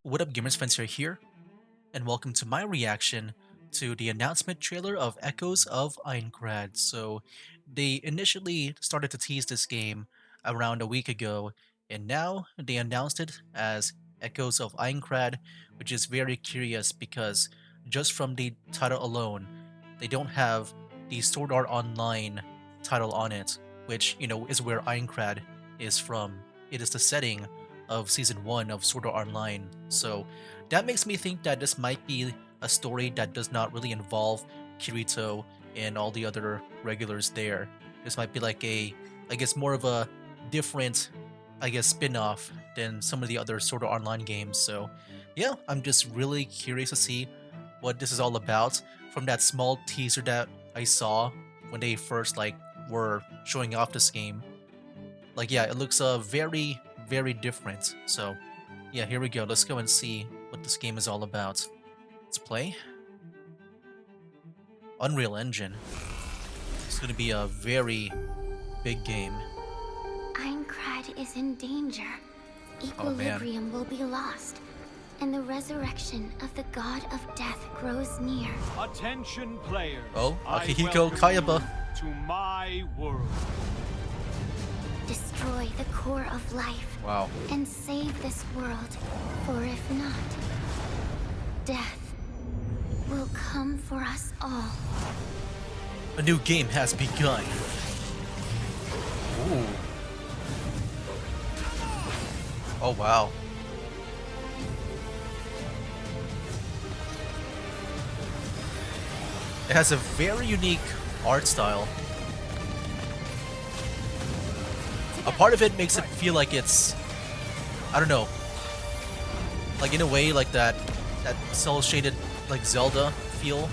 What up, gamers? Spencer here, and welcome to my reaction to the announcement trailer of Echoes of Aincrad. So, they initially started to tease this game around a week ago, and now they announced it as Echoes of Aincrad, which is very curious because just from the title alone, they don't have the Sword Art Online title on it, which, is where Aincrad is from. It is the setting of Season 1 of Sword Art Online. So that makes me think that this might be a story that does not really involve Kirito and all the other regulars there. This might be like I guess more of a different, spin-off than some of the other Sword Art Online games. So yeah, I'm just really curious to see what this is all about from that small teaser that I saw when they first were showing off this game. Yeah, it looks very different. So yeah, here we go. Let's go and see what this game is all about. Let's play. Unreal Engine. It's gonna be a very big game. Aincrad is in danger. Oh man. Equilibrium will be lost, and the resurrection of the god of death grows near. Attention players. Oh, I Akihiko welcome Kayaba. you to my world. Destroy the core of life Wow. and save this world, or if not, death will come for us all. A new game has begun. Ooh. Oh wow. It has a very unique art style. A part of it makes it feel like it's, I don't know, like in a way like that cel shaded like Zelda feel.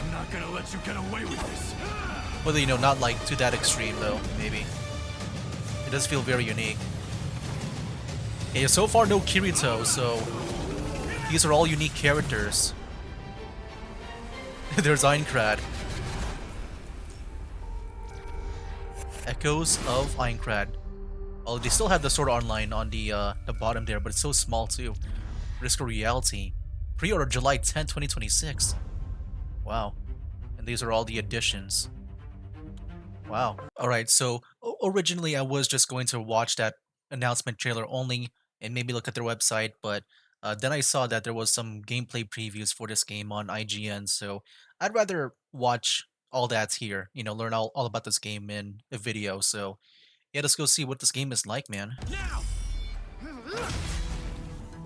I'm not gonna let you get away with this. But not like to that extreme though, maybe. It does feel very unique. Okay, so far no Kirito, so these are all unique characters. There's Aincrad. Echoes of Aincrad. Oh, they still have the Sword Art Online on the bottom there, but it's so small too. Risk of Reality. Pre-order July 10, 2026. Wow. And these are all the additions. Wow. Alright, so originally I was just going to watch that announcement trailer only and maybe look at their website, but then I saw that there was some gameplay previews for this game on IGN, so I'd rather watch all that's here, learn all about this game in a video. So yeah, let's go see what this game is like, man. Now!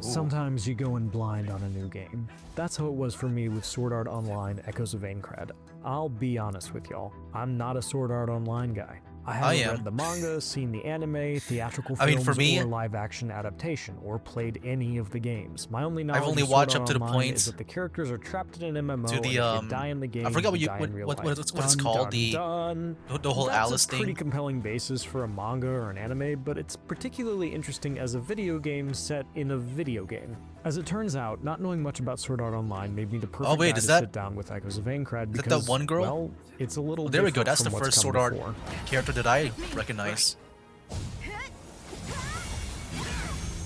Sometimes you go in blind on a new game. That's how it was for me with Sword Art Online Echoes of Aincrad. I'll be honest with y'all, I'm not a Sword Art Online guy. I haven't read the manga, seen the anime, theatrical films, for me, or live-action adaptation, or played any of the games. My only knowledge I've only of watched Sword up Art to the Online point is that the characters are trapped in an MMO, to the and if you die in the game, I forgot you die in real life. what it's called, the whole That's Alice a pretty thing. compelling basis for a manga or an anime, but it's particularly interesting as a video game set in a video game. As it turns out, not knowing much about Sword Art Online made me the perfect guy to sit down with Echoes of Aincrad because, that one girl? well, it's a little There we go. different That's the from what's first come Sword Art before. character that I recognize.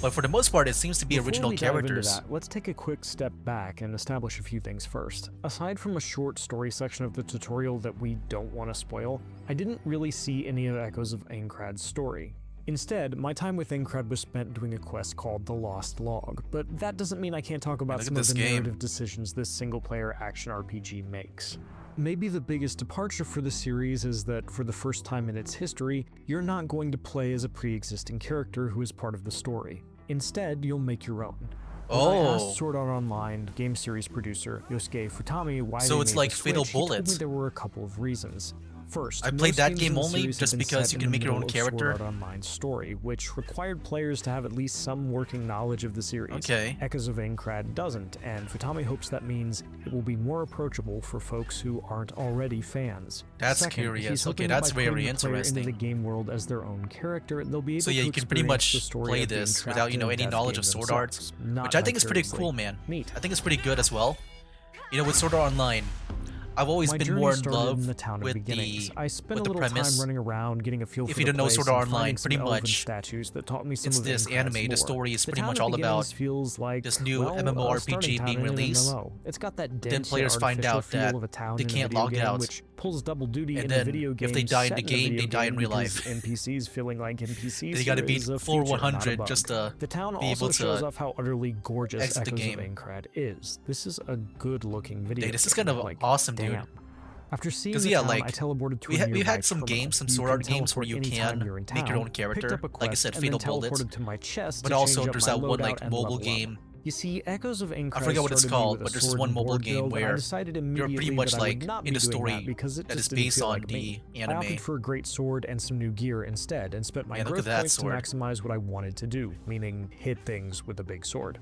But for the most part, it seems to be Before original we dive into characters. that, let's take a quick step back and establish a few things first. Aside from a short story section of the tutorial that we don't want to spoil, I didn't really see any of Echoes of Aincrad's story. Instead, my time with Aincrad was spent doing a quest called The Lost Log, but that doesn't mean I can't talk about some of the narrative decisions this single-player action RPG makes. Maybe the biggest departure for the series is that for the first time in its history, you're not going to play as a pre-existing character who is part of the story. Instead, you'll make your own. When I asked Sword Art Online game series producer Yosuke Futami why So they it's made like the Fatal switch, he told Bullet. me there were a couple of reasons. First, I played most that games game in the only series have just been because set you in can the make your own middle of character. Sword Art Online's story, which required players to have at least some working knowledge of the series. Okay. Echoes of Aincrad doesn't, and Futami hopes that means it will be more approachable for folks who aren't already fans. That's Second, curious. he's hoping Okay, that that's by putting very the player interesting. into the game world as their own character, they'll be able So yeah, to you can pretty experience much the story play of being this trapped without, in a any death knowledge game of Sword Art, themselves, not which I think is pretty vicariously. cool, man. Neat. I think it's pretty good as well. With Sword Art Online, I've always My been journey more in started in love the town of with beginnings. the I spent with a the little time premise. running around, getting a feel If for you the don't know place, Sword and Art Online, finding some pretty elven much statues that taught me some it's of this Aincrad's anime. The lore. story is The pretty town much of all about beginnings feels like, this new well, a starting MMORPG town being in an released. MMO. It's got that Then dense yet players find artificial out that feel of a town they in a can't video log game, out, which pulls double duty and in a then video if they game die in set the in a game, video they die game in real because life. NPCs feeling like NPCs They here gotta beat is a floor feature, not a 100 bug. just to The town be also able shows to off how utterly gorgeous exit the Echoes of game. Aincrad is. This is a good-looking video Dude, this is game. kind of Like, awesome, dude. damn. After seeing Because the yeah, town, I like teleported to a we nearby had some terminal. games, some You Sword can Art games where teleport you anytime can you're in make your town, own picked character. up a Like I quest, said, and then Fatal Bullets. teleported to my chest But to also change up there's my that one loadout like and mobile level up. game. You see, Echoes of Aincrad I forget what it's started me called, with a but there's this sword one and mobile board game build, and I where decided you're immediately pretty much that I would like not in be a doing story that because it that is just didn't based feel on like me. the I opted anime. for a great sword and some new gear instead, and spent my Man, look at growth that points to sword. maximize what I wanted to do, meaning hit things with a big sword.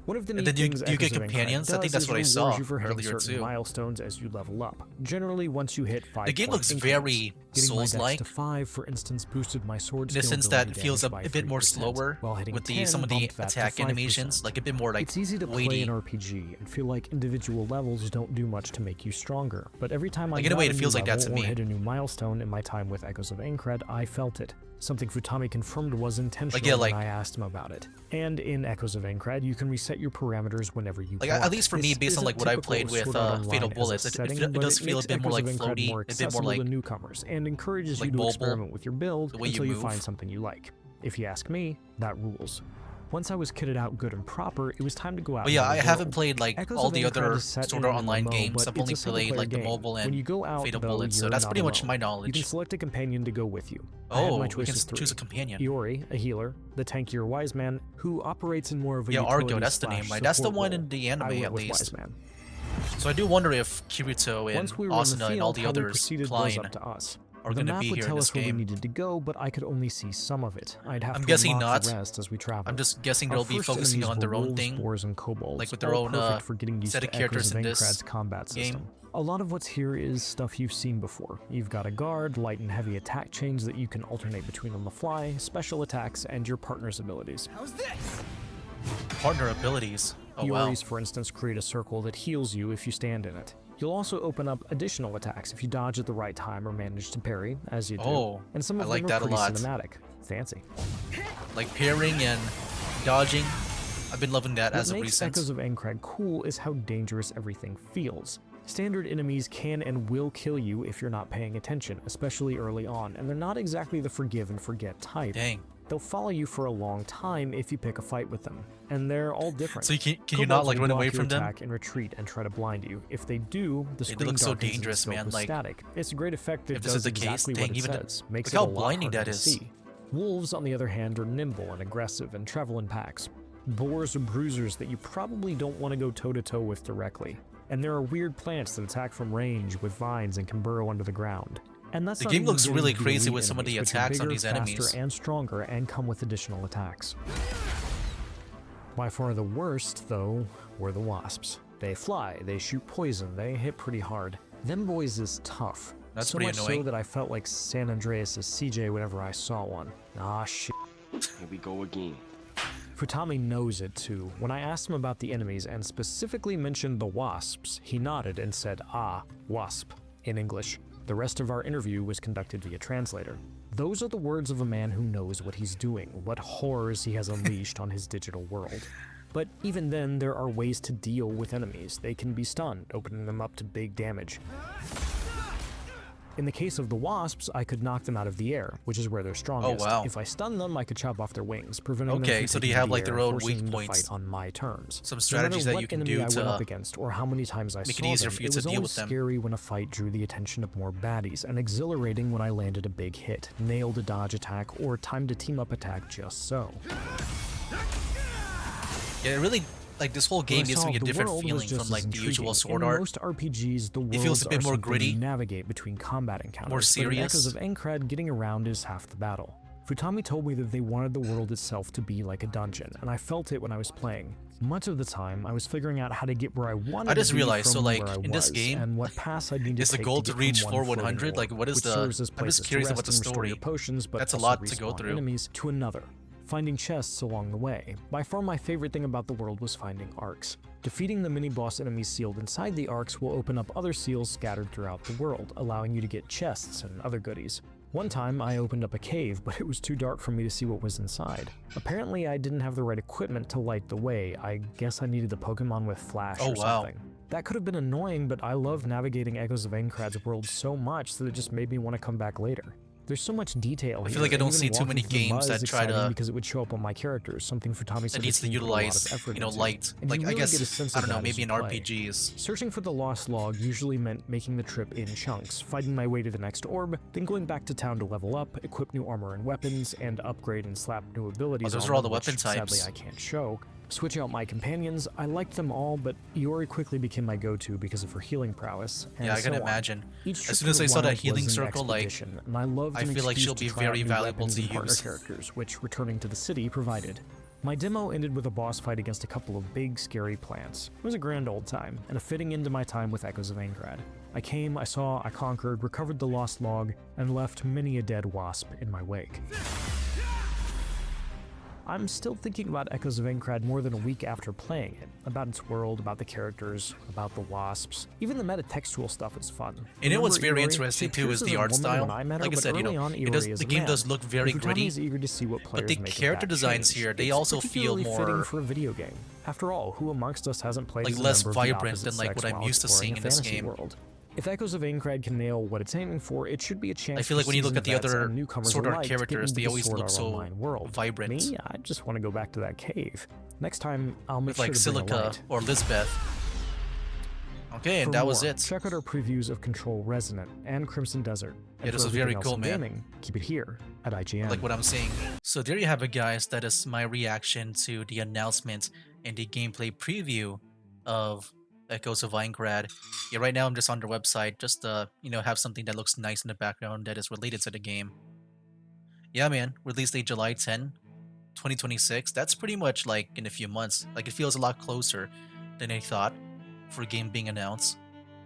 One of the And neat then do you things get Echoes of Aincrad companions? I think does that's is what I rewards saw you for hitting earlier certain too. milestones as you level up. Generally, once you hit 5 The game looks very Getting my dex Souls-like to 5, for instance, boosted my sword in the skill sense ability that it feels damage by a bit more 3%, slower while hitting with 10 some of the bumped that to attack 5%. animations, like a bit more like It's easy to play weighty. an RPG and feel like individual levels don't do much to make you stronger, but every time I Like, in a got way, a it new feels like that level to or me. hit a new milestone in my time with Echoes of Aincrad, I felt it. Something Futami confirmed was intentional yeah, like- when I asked him about it. And in Echoes of Aincrad, you can reset your parameters whenever you Like want. at least for me, This based on isn't like what I typical played of with Sword Art Online Fatal as a Bullets, setting, it but does feel a makes bit more Echoes like of Aincrad floaty, more a bit more accessible like to newcomers, and encourages like you to mobile, experiment with your build the way you until you move. find something you like. If you ask me, that rules. Once I was kitted out good and proper, it was time to go out. But yeah, into I the haven't world. played like Echoes all of the Aincrad other is set Sword in Art an Online MMO, games. but I've it's only a played single-player like the game. mobile When and you go out, Fatal though, Bullets, so you're that's not pretty much alone. my You can knowledge. select a companion to go with you. I had Oh, my we can choices choose a three. companion. Iori, a healer, the tankier Wise Man, who operates in more of a Yeah, Argo, that's the utility name, slash right? That's the support one role. in the I anime went at with least. Wise Man. So I do wonder if Kirito and Once we were in the Asuna and all field, the how we others, proceeded was Klein, up to us. are The going to map be would here in tell this us where we game. needed to go, but I could only see some of it. I'd have I'm to guessing unlock not. the rest as we traveled. I'm just guessing Our they'll be first focusing enemies on were their own wolves, thing, boars, and kobolds, like with their all own perfect for getting used set to of characters Echoes of in this Aincrad's combat system. game. A lot of what's here is stuff you've seen before. You've got a guard, light and heavy attack chains that you can alternate between on the fly, special attacks, and your partner's abilities. Partner abilities. Oh wow. Iori's, for instance, create a circle that heals you if you stand in it. You'll also open up additional attacks if you dodge at the right time or manage to parry, as you do. Oh, and some I of like them that are a pretty lot. cinematic. Fancy. Like parrying and dodging. I've been loving that What as of makes recent. Echoes of Aincrad cool is how dangerous everything feels. Standard enemies can and will kill you if you're not paying attention, especially early on, and they're not exactly the forgive and forget type. Dang. They'll follow you for a long time if you pick a fight with them, and they're all different. So you can you not Kobolds like will run block away your from them? attack and retreat and try to blind you. If they do, the They screen look so darkens and is dangerous, filled man, with like, static. It's a great effect that if this does is the case, exactly dang, what it even says. Makes look it a how lot blinding harder that to is. see. Wolves, on the other hand, are nimble and aggressive and travel in packs. Boars are bruisers that you probably don't want to go toe-to-toe with directly. And there are weird plants that attack from range with vines and can burrow under the ground. And that's The not game even looks getting really to the crazy elite with some of the enemies, which are attacks on bigger, these enemies. faster, and stronger, and come with additional attacks. By far the worst, though, were the wasps. They fly, they shoot poison, they hit pretty hard. Them boys is tough. That's so pretty much annoying. so that I felt like San Andreas' CJ whenever I saw one. Ah, shit. Here we go again. Futami knows it too. When I asked him about the enemies and specifically mentioned the wasps, he nodded and said, "Ah, wasp," in English. The rest of our interview was conducted via translator. Those are the words of a man who knows what he's doing, what horrors he has unleashed on his digital world. But even then, there are ways to deal with enemies. They can be stunned, opening them up to big damage. In the case of the wasps, I could knock them out of the air, which is where they're strongest. Oh, wow. If I stun them, I could chop off their wings, preventing them Okay, from so do taking you to have the like air, their own forcing weak them to points? fight on my terms. Some No strategies matter that you what can enemy do I went up to against, or how many times I make it saw easier them, for you it to was deal always with them. scary when a fight drew the attention of more baddies, and exhilarating when I landed a big hit, nailed a dodge attack, or timed a team-up attack just so. Yeah, it really like this whole game What I gives saw me a of the different world was feeling just from like as the usual intriguing. Sword In Art. most RPGs, the worlds feels a bit are more something gritty, you navigate between combat encounters, more but in serious. Echoes of Aincrad, getting around is half the battle. Futami told me that they wanted the world itself to be like a dungeon, and I felt it when I was playing. Much of the time, I was figuring out how to get where I wanted I just to be realized, from so, like, where I in this was, game, and what pass I'd need to is the take goal to to get reach from floor one floating 100? orb, Like, what is which the- serves as I'm just places to curious rest about the and restore story. your potions, but That's a also lot to go respawn through. enemies, to another, finding chests along the way. By far my favorite thing about the world was finding arcs. Defeating the mini-boss enemies sealed inside the arcs will open up other seals scattered throughout the world, allowing you to get chests and other goodies. One time, I opened up a cave, but it was too dark for me to see what was inside. Apparently, I didn't have the right equipment to light the way. I guess I needed the Pokemon with Flash or something. That could have been annoying, but I loved navigating Echoes of Aincrad's world so much that it just made me want to come back later. There's so much detail here. I feel like I don't see too many games that try to because it would show up on my characters, something for Tommy that needs to utilize, light. Like I guess I don't know, maybe in RPGs. Searching for the lost log usually meant making the trip in chunks, fighting my way to the next orb, then going back to town to level up, equip new armor and weapons, and upgrade and slap new abilities. Those on are all them, the weapon which, types. Sadly, I can't show. Switch out my companions. I liked them all, but Iori quickly became my go-to because of her healing prowess. And yeah, I can so imagine. Each As soon as I saw that healing circle, and I loved I feel like she'll be very valuable to use. Characters, which returning to the city provided. My demo ended with a boss fight against a couple of big, scary plants. It was a grand old time, and a fitting end to my time with Echoes of Aincrad. I came, I saw, I conquered, recovered the lost log, and left many a dead wasp in my wake. I'm still thinking about Echoes of Aincrad more than a week after playing it. About its world, about the characters, about the wasps. Even the metatextual stuff is fun. And you know what's very Iori? interesting She too is appears the as a art woman style. when I met her, Like I but said, early on, the Iori is a game man. does look very Ifutami gritty, is eager to see what but the players make of character that designs change. here, they It's also feel particularly fitting more for a video game. After all, who amongst us hasn't played like as a less member of the vibrant opposite than like sex what I'm while used to exploring seeing a in this fantasy game. world? If Echoes of Aincrad can nail what it's aiming for, it should be a chance I feel like for when you look at seasoned the vets other and newcomers Sword Art alike to get characters, into they the always Sword look Art so Online world. vibrant. Me, I just want to go back to that cave. Next time, I'll make With sure like to bring a Silica light. or Lisbeth. Okay, and For that was more, it. Check out our previews of Control Resonant and Crimson Desert. And Yeah, this for was very everything else cool, in man. Gaming, keep it here at IGN. Like what I'm saying. So there you have it, guys. That is my reaction to the announcement and the gameplay preview of Echoes of Aincrad. Yeah, right now I'm just on their website, just to, have something that looks nice in the background that is related to the game. Yeah, man. Release date July 10, 2026. That's pretty much like in a few months. Like it feels a lot closer than I thought for a game being announced.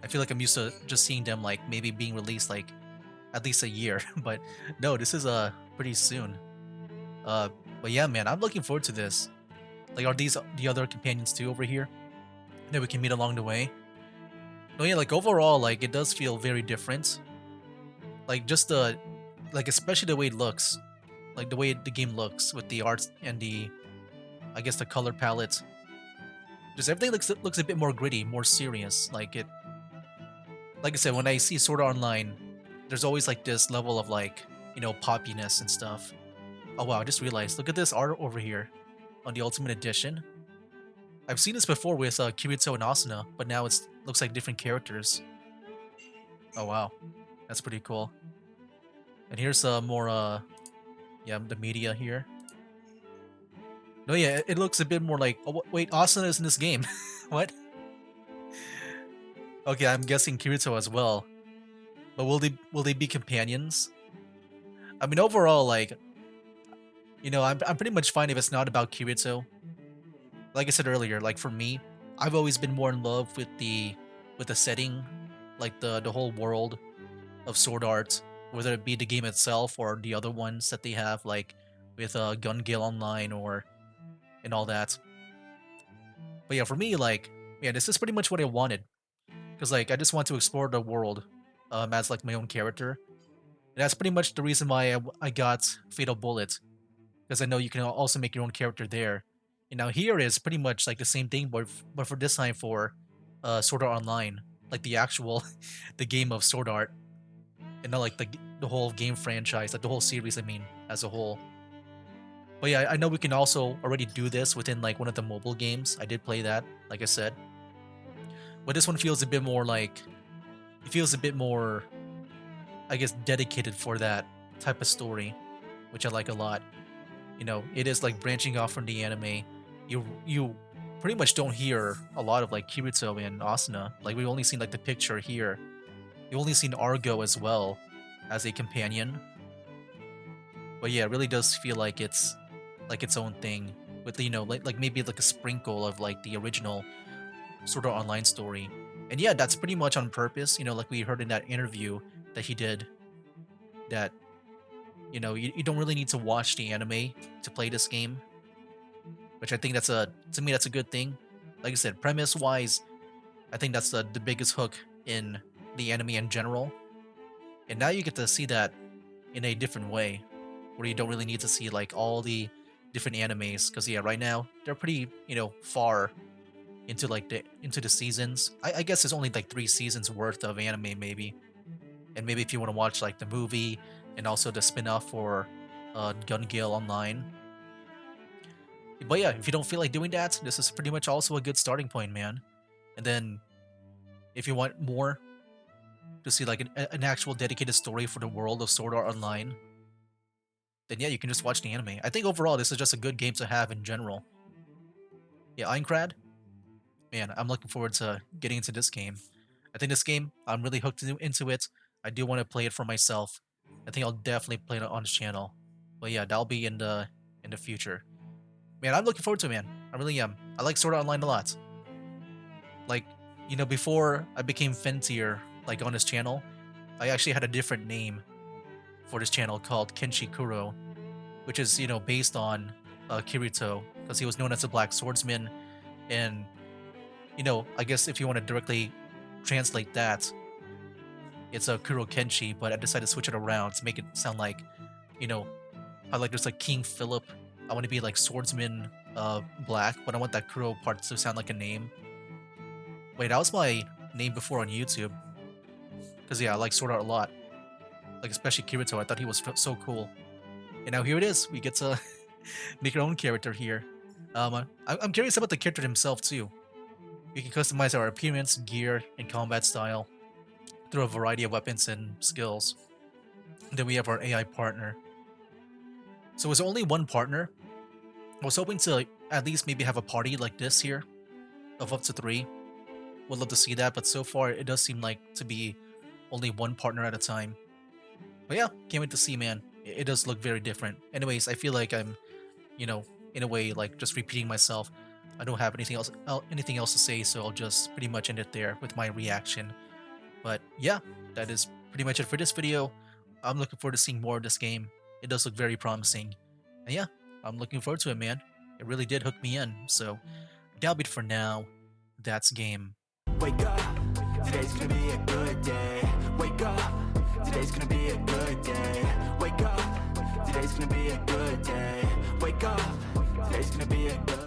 I feel like I'm used to just seeing them like maybe being released like at least a year, but no, this is pretty soon. But yeah, man, I'm looking forward to this. Like, are these the other companions too over here that we can meet along the way? No, yeah, like overall, like it does feel very different. Like just like especially the way it looks, like the way the game looks with the art and I guess the color palette. Just everything looks a bit more gritty, more serious. Like I said, when I see Sword Art Online, there's always like this level of like, poppiness and stuff. Oh wow, I just realized, look at this art over here on the Ultimate Edition. I've seen this before with Kirito and Asuna, but now it looks like different characters. Oh wow, that's pretty cool. And here's more, yeah, the media here. No, yeah, it looks a bit more like, oh wait, Asuna is in this game. What? Okay, I'm guessing Kirito as well. But will they be companions? I mean, overall, like, I'm pretty much fine if it's not about Kirito. Like I said earlier, like for me, I've always been more in love with the setting, like the whole world of Sword Art, whether it be the game itself or the other ones that they have, like with Gun Gale Online and all that. But yeah, for me, like, yeah, this is pretty much what I wanted. Because, like, I just want to explore the world as, like, my own character. And that's pretty much the reason why I got Fatal Bullet. Because I know you can also make your own character there. And now here is pretty much, like, the same thing, but for this time for Sword Art Online. Like, the actual, the game of Sword Art. And not, like, the whole game franchise, like, the whole series, I mean, as a whole. But yeah, I know we can also already do this within, like, one of the mobile games. I did play that, like I said. But this one feels a bit more like, it feels a bit more, I guess, dedicated for that type of story, which I like a lot. It is like branching off from the anime. You pretty much don't hear a lot of like Kirito and Asuna. Like we've only seen like the picture here. You've only seen Argo as well as a companion. But yeah, it really does feel like it's like its own thing with like maybe like a sprinkle of like the original Sword Art Online story. And yeah, that's pretty much on purpose, like we heard in that interview that he did, that You don't really need to watch the anime to play this game, which I think that's a to me that's a good thing. Like I said, premise wise, I think that's the biggest hook in the anime in general. And now you get to see that in a different way, where you don't really need to see like all the different animes, because yeah, right now they're pretty far into the seasons. I guess there's only like 3 seasons worth of anime maybe, and maybe if you want to watch like the movie and also the spin-off for Gun Gale Online. But yeah, if you don't feel like doing that, this is pretty much also a good starting point, man. And then if you want more to see like an actual dedicated story for the world of Sword Art Online, then yeah, you can just watch the anime. I think overall this is just a good game to have in general. Yeah, Aincrad, man, I'm looking forward to getting into this game. I think this game, I'm really hooked into it. I do want to play it for myself. I think I'll definitely play it on this channel. But yeah, that'll be in the future. Man, I'm looking forward to it, man. I really am. I like Sword Art Online a lot. Like, before I became Fentier, like on this channel, I actually had a different name for this channel called Kenshi Kuro, which is, based on Kirito, because he was known as a black swordsman. And, I guess if you want to directly translate that, it's a Kuro Kenshi, but I decided to switch it around to make it sound like, I like there's like King Philip. I want to be like swordsman black, but I want that Kuro part to sound like a name. Wait, that was my name before on YouTube. Because yeah, I like Sword Art a lot. Like especially Kirito, I thought he was so cool. And now here it is. We get to make our own character here. I'm curious about the character himself too. We can customize our appearance, gear, and combat style through a variety of weapons and skills. Then we have our AI partner. So is there only one partner? I was hoping to at least maybe have a party like this here of up to 3. Would love to see that, but so far it does seem like to be only one partner at a time. But yeah, can't wait to see, man. It does look very different. Anyways, I feel like I'm, in a way, like just repeating myself. I don't have anything else to say, so I'll just pretty much end it there with my reaction. But yeah, that is pretty much it for this video. I'm looking forward to seeing more of this game. It does look very promising. And yeah, I'm looking forward to it, man. It really did hook me in. So that'll be it for now. That's game. Wake up, today's gonna be a good day. Wake up, today's gonna be a good day. Wake up, today's gonna be a good day. Wake up, today's gonna be a good